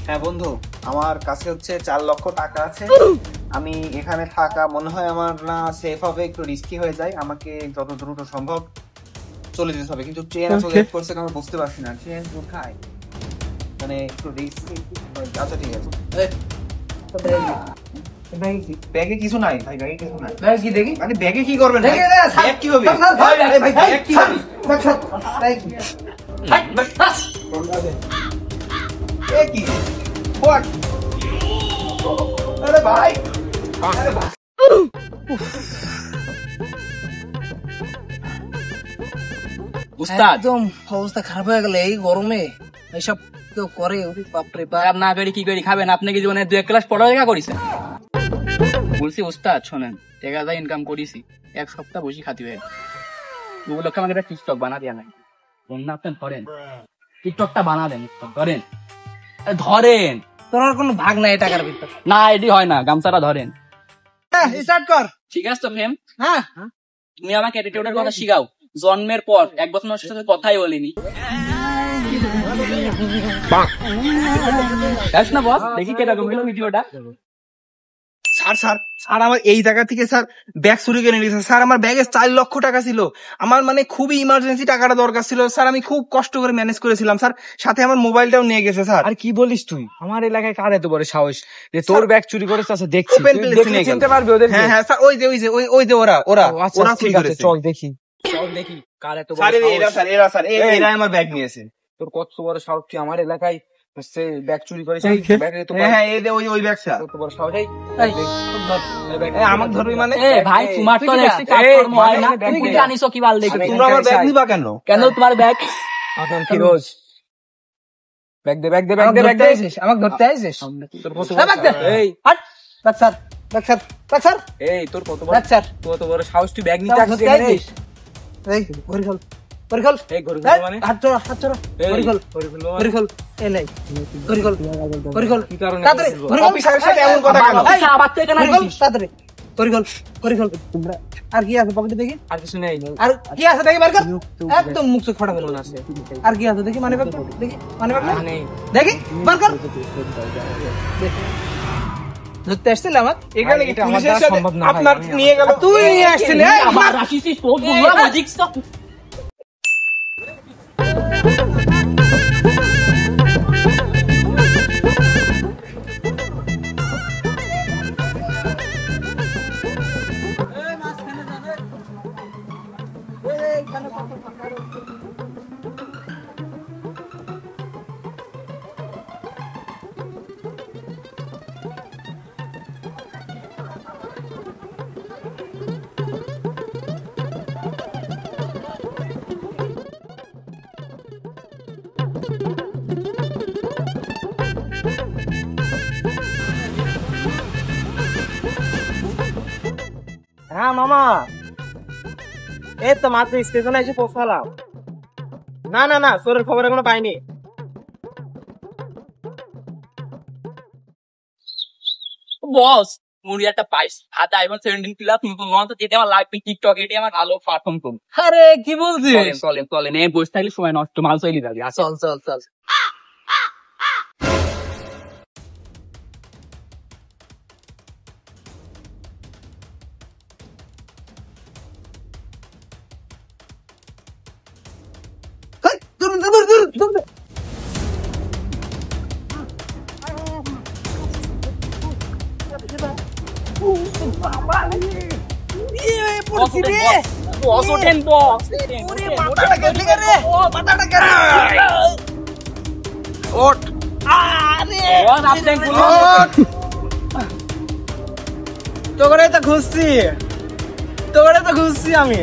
হ্যাঁ বন্ধু, আমার কাছে হচ্ছে 4 লক্ষ টাকা আছে। আমি এখানে থাকা মনে হয় আমার না সেফ হবে, একটু রিস্কি হয়ে যায়। আমাকে যত দ্রুত সম্ভব চলে যেতে হবে, কিন্তু ট্রেন এত লেট করছে আমি বুঝতে পারছি না ট্রেন কোথায়, মানে একটু রিস্কি। আচ্ছা ঠিক আছে। ব্যাগে কিছু নাই ভাই, ব্যাগে কিছু নাই। ব্যাগে কি দেখি? মানে ব্যাগে কি করবেন? ব্যাগ কি হবে? ভাই ব্যাগ কি হবে? এ কি? হোয়াট? আরে ভাই, আরে ভাই। উস্তাদ একদম অবস্থা খারাপ হয়ে গেল এই গরমে। এইসব কেউ করে? বাপরে বাপ। না করি কি করি খাবেন? আপনি কি জীবনে 2 ক্লাস পড়ালেখা করেছেন? বলছি উস্তাদ শোনেন, টাকা যা ইনকাম করেছি 1 সপ্তাহ বসে খাতি হয়ে ওগুলোকে আমাকে একটা টিকটক বানা দেওয়া নাই। বন্যা আপনি ধরেন টিকটকটা বানা দেন, ধরেন ধরেন। তোর আর কোনো ভাগ নাই টাকার ভিতর। না এটি হয় না, গামছাটা ধরেন। স্টার্ট কর। ঠিক আছে তো ফেম, হ্যাঁ তুমি আমাকে অ্যাটিটিউডের কথা শিখাও। জন্মের পর 1 বছর আমার সাথে কথাই বলিনি। না বস, দেখি কিরকম হলো ভিডিওটা। স্যার স্যার স্যার আমার এই জায়গা থেকে স্যার ব্যাগ চুরি করে নিয়েছে স্যার। আমার ব্যাগে 4 লক্ষ টাকা ছিল। আমার মানে খুবই ইমার্জেন্সি টাকাটা দরকার ছিল স্যার। আমি খুব কষ্ট করে ম্যানেজ করেছিলাম স্যার। সাথে আমার মোবাইলটাও নিয়ে গেছে স্যার। আর কি বলিস তুই? আমার এলাকায় কার এত বড় সাহস যে তোর ব্যাগ চুরি করেছে? আচ্ছা দেখছি, ওপেন প্লেস নিয়ে গেল। চিনতে পারবি ওদের? হ্যাঁ হ্যাঁ স্যার, ওই যে ওরা আচ্ছা চুরি ঠিক আছে, করেছে। চল দেখি কার এত বড় সাহস। এরা আমার ব্যাগ নিয়েছে। তোর কত বড় সাহস তুই আমার এলাকায় সে ব্যাগ চুরি করেছে? হ্যাঁ এই যে ওই ব্যাগ স্যার। কত বড় সাহস! আমাকে ধরবি মানে? এ ভাই তোমার তো দেখছি কাজকর্ম হয় না, তুমি কি জানিস কি বাল দেখি? তোমরা আমার ব্যাগ নিবা কেন? কেন তোমার ব্যাগ? আতন ফিরোজ ব্যাগ দে, ব্যাগ দে, ব্যাগ দে, ব্যাগ দে। আমাকে ধরতে আইছিস? তোর কত ব্যাগ দে। এই হাট bag sir, bag sir, bag sir, এই তোর কত ব্যাগ স্যার। বড় সাহস তুই ব্যাগ নিতে আসছিস ধরতে এখানে? আইছিস? এই ঘড়ি খোল, ঘড়ি খোল। এই ঘড়ি এই, মানে হাত চড়া, হাত চড়া। এই, ঘড়ি খোল, ঘড়ি খোল মানে? ঘড়ি খোল। এই লাই ঘড়ি খোল, ঘড়ি খোল। কি কারণে তাড়াতাড়ি ঘড়ি খোল? ঘড়ি খোল। অফিসারের সাথে এমন কথা কেন? এই, আবার তো এখানে ঘড়ি খোল, আসিস। তাড়াতাড়ি ঘড়ি খোল, ঘড়ি খোল। আর কি আছে পকেটে দেখি? আর কিছু নেই। আর কি আছে দেখি, বের কর। একদম মুখ চোখ ফাটা বের আছে। আর কি আছে দেখি? মানি ব্যাগ দেখি, মানি ব্যাগ নেই। দেখি, বের কর। ধরতে আসছিল আমার? এখানে কি এটা আমার পুলিশের দ্বারা সাথে সম্ভব না ভাই, আপনার আমি নিয়ে গেল? তুই নিয়ে আসছিলি? এই, আমার আসিস বহুত বুঝলা বুঝিস তো। হ্যাঁ মামা, এই তো মাত্র স্টেশনে এসে পৌঁছালাম। না না না, চোরের খবর এখনো পাইনি। বস মুড়ি একটা পাইস হাতে আইফোন 17 প্লাস নতুন লঞ্চ, যেটা আমার লাগবে টিকটক, এটি আমার ভালো পারফর্ম করবে। আরে কি বলছিস? চলেন চলেন, এই বসে থাকলে সময় নষ্ট, মাল চলে যাবে। চল চল চল। বস ওঠেন, বস ওঠ তোরে তো খুঁজছি আমি।